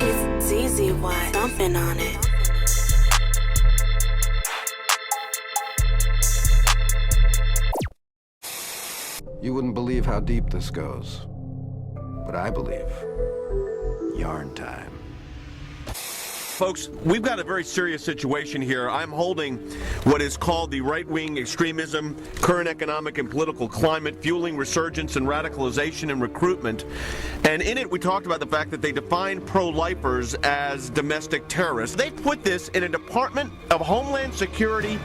It's easy, why dumping on it. You wouldn't believe how deep this goes, but I believe. Yarn time. Folks, we've got a very serious situation here. I'm holding what is called the right-wing extremism, current economic and political climate, fueling resurgence and radicalization and recruitment. And in it, we talked about the fact that they define pro-lifers as domestic terrorists. They put this in a Department of Homeland Security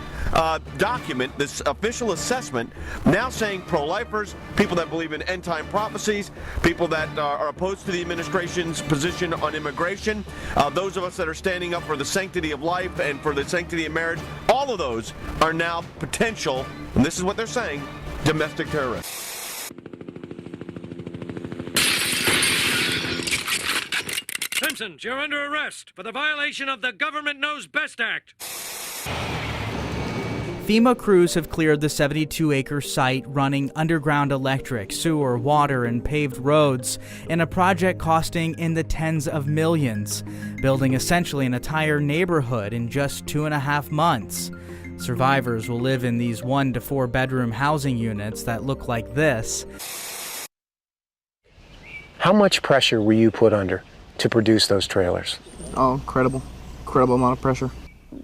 document, this official assessment, now saying pro-lifers, people that believe in end-time prophecies, people that are opposed to the administration's position on immigration, those of us that are standing up for the sanctity of life and for the sanctity of marriage, all of those are now potential, and this is what they're saying, domestic terrorists. Simpsons, you're under arrest for the violation of the Government Knows Best Act. FEMA crews have cleared the 72-acre site, running underground electric, sewer, water, and paved roads in a project costing in the tens of millions, building essentially an entire neighborhood in just 2.5 months. Survivors will live in these 1 to 4 bedroom housing units that look like this. How much pressure were you put under to produce those trailers? Oh, incredible amount of pressure.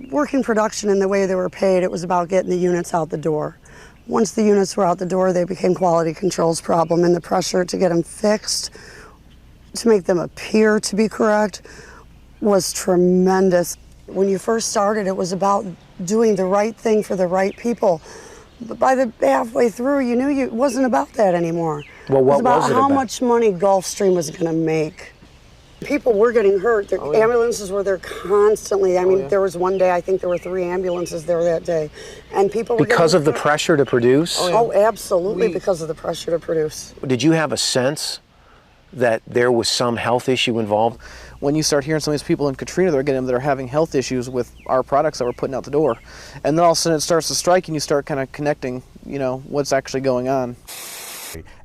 Working production and the way they were paid, it was about getting the units out the door. Once the units were out the door, they became quality control's problem, and the pressure to get them fixed, to make them appear to be correct, was tremendous. When you first started, it was about doing the right thing for the right people. But by the halfway through, you knew it wasn't about that anymore. Well, what it was about was it how about? much money Gulfstream was going to make. People were getting hurt. The ambulances were there constantly. I mean, there was one day, I think there were 3 ambulances there that day. And people were Because of the pressure to produce? Oh, absolutely, because of the pressure to produce. Did you have a sense that there was some health issue involved? When you start hearing some of these people in Katrina that are having health issues with our products that we're putting out the door, and then all of a sudden it starts to strike and you start kind of connecting, what's actually going on.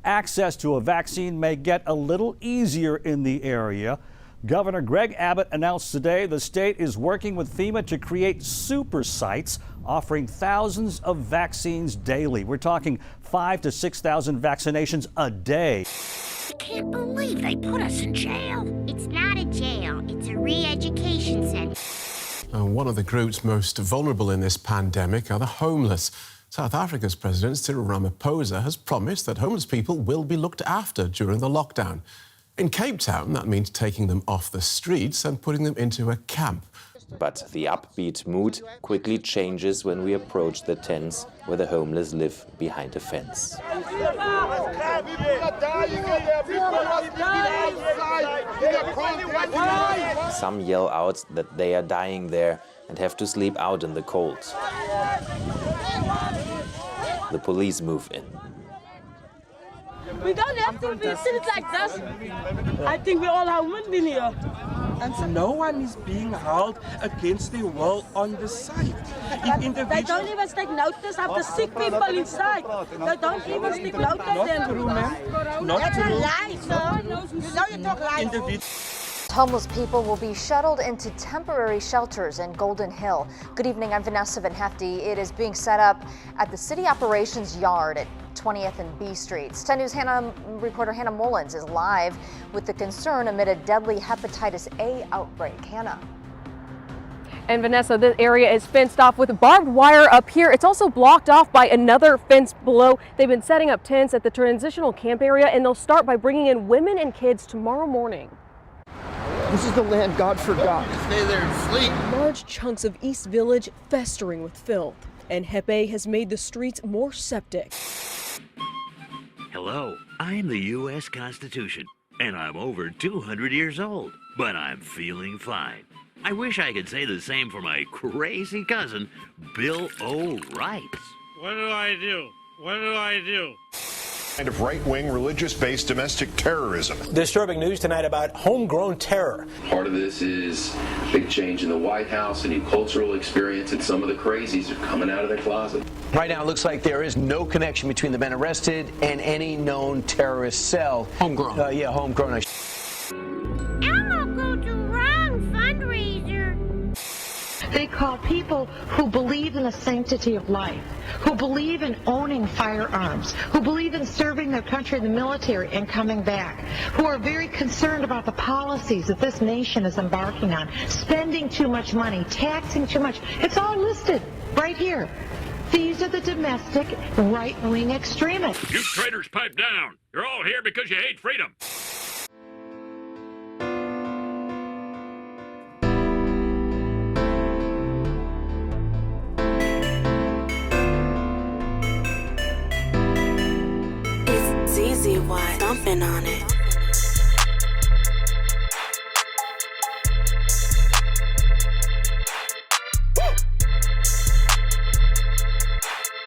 Access to a vaccine may get a little easier in the area. Governor Greg Abbott announced today the state is working with FEMA to create super sites offering thousands of vaccines daily. We're talking 5,000 to 6,000 vaccinations a day. I can't believe they put us in jail. It's not a jail, it's a re-education center. One of the groups most vulnerable in this pandemic are the homeless. South Africa's President Cyril Ramaphosa has promised that homeless people will be looked after during the lockdown. In Cape Town, that means taking them off the streets and putting them into a camp. But the upbeat mood quickly changes when we approach the tents where the homeless live behind a fence. Some yell out that they are dying there and have to sleep out in the cold. The police move in. We don't have to be treated like this. I think we all have human here. And so no one is being held against their will on the site. They don't even take notice of the sick people inside. They don't even take notice of them. Not true, ma'am. Not true. Lie, sir. You know you talk lies. Homeless people will be shuttled into temporary shelters in Golden Hill. Good evening, I'm Vanessa Van Hefty. It is being set up at the City Operations Yard at 20th and B Streets. 10 News reporter Hannah Mullins is live with the concern amid a deadly hepatitis A outbreak. Hannah. And Vanessa, this area is fenced off with barbed wire up here. It's also blocked off by another fence below. They've been setting up tents at the transitional camp area, and they'll start by bringing in women and kids tomorrow morning. This is the land God forgot. Stay there and sleep. Large chunks of East Village festering with filth, and Hep A has made the streets more septic. Hello, I'm the U.S. Constitution, and I'm over 200 years old, but I'm feeling fine. I wish I could say the same for my crazy cousin, Bill O'Reilly. What do I do? What do I do? Kind of right-wing, religious-based domestic terrorism. Disturbing news tonight about homegrown terror. Part of this is big change in the White House, a new cultural experience, and some of the crazies are coming out of their closet. Right now, it looks like there is no connection between the men arrested and any known terrorist cell. Homegrown. Yeah, homegrown. Elmo go to wrong fundraiser. They call people who believe in the sanctity of life, who believe in owning firearms, who believe in serving their country in the military and coming back, who are very concerned about the policies that this nation is embarking on, spending too much money, taxing too much. It's all listed right here. These are the domestic right-wing extremists. You traitors, pipe down. You're all here because you hate freedom. It's easy, why? Something on it.